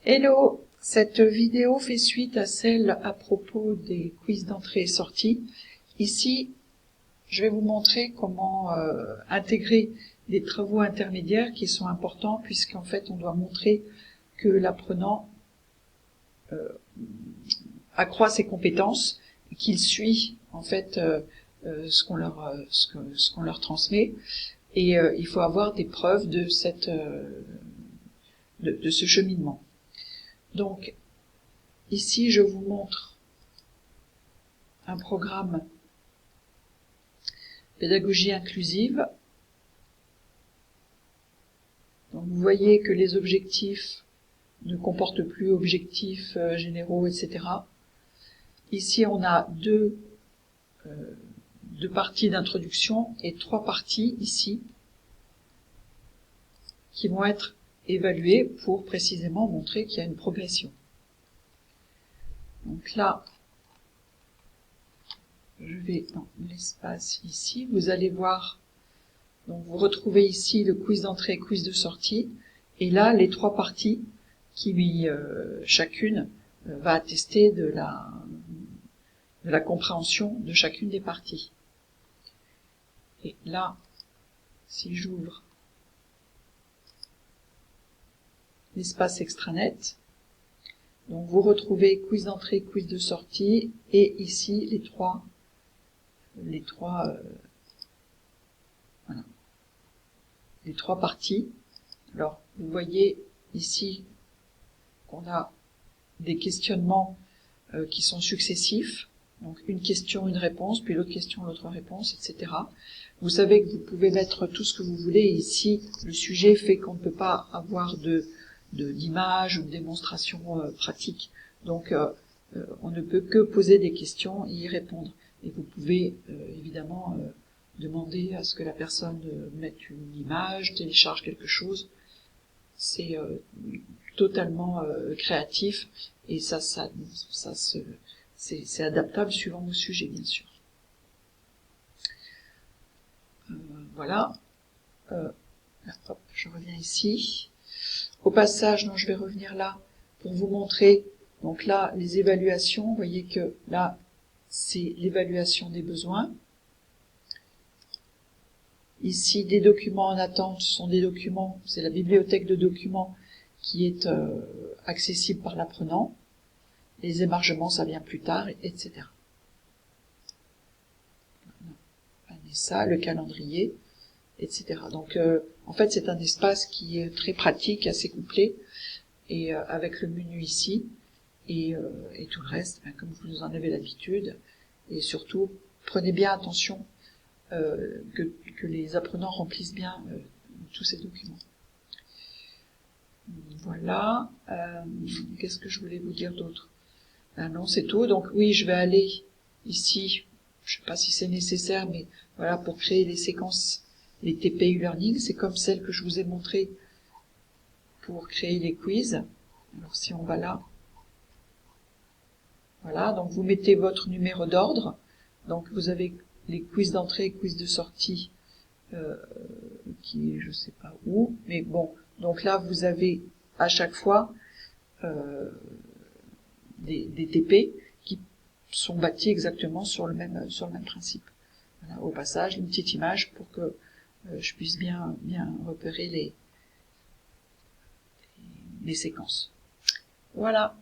Hello, cette vidéo fait suite à celle à propos des quiz d'entrée et sortie. Ici, je vais vous montrer comment intégrer des travaux intermédiaires qui sont importants puisqu'en fait on doit montrer que l'apprenant accroît ses compétences, qu'il suit en fait ce qu'on leur transmet, et il faut avoir des preuves de ce cheminement. Donc ici je vous montre un programme pédagogie inclusive. Donc vous voyez que les objectifs ne comportent plus objectifs généraux, etc. Ici on a deux parties d'introduction et 3 parties ici qui vont être évaluées pour précisément montrer qu'il y a une progression. Donc là, je vais dans l'espace ici, vous allez voir, donc vous retrouvez ici le quiz d'entrée et quiz de sortie, et là les 3 parties qui chacune va attester de la compréhension de chacune des parties. Et là, si j'ouvre l'espace extranet, donc vous retrouvez quiz d'entrée, quiz de sortie, et ici les trois parties. Alors vous voyez ici qu'on a des questionnements qui sont successifs, donc une question, une réponse, puis l'autre question, l'autre réponse, etc. Vous savez que vous pouvez mettre tout ce que vous voulez, et ici le sujet fait qu'on ne peut pas avoir d'image ou de démonstration pratique. Donc on ne peut que poser des questions et y répondre. Et vous pouvez évidemment demander à ce que la personne mette une image, télécharge quelque chose. C'est totalement créatif, et c'est adaptable suivant vos sujets, bien sûr. Voilà. Hop, je reviens ici. Au passage, je vais revenir là pour vous montrer, donc là, les évaluations. Vous voyez que là, c'est l'évaluation des besoins. Ici, des documents en attente sont des documents, c'est la bibliothèque de documents qui est accessible par l'apprenant. Les émargements, ça vient plus tard, etc. Ça, le calendrier, etc. Donc, en fait, c'est un espace qui est très pratique, assez couplé, et avec le menu ici, et tout le reste, comme vous en avez l'habitude. Et surtout, prenez bien attention que les apprenants remplissent bien tous ces documents. Voilà. Qu'est-ce que je voulais vous dire d'autre? Non, c'est tout. Donc oui, je vais aller ici, je ne sais pas si c'est nécessaire, mais voilà, pour créer les séquences, les TP e-learning, c'est comme celle que je vous ai montrée pour créer les quiz. Alors si on va là, voilà, donc vous mettez votre numéro d'ordre, donc vous avez les quiz d'entrée et quiz de sortie, qui est je sais pas où, mais bon, donc là vous avez à chaque fois des TP qui sont bâtis exactement sur le même principe. Voilà, au passage, une petite image pour que je puisse bien repérer les séquences. Voilà.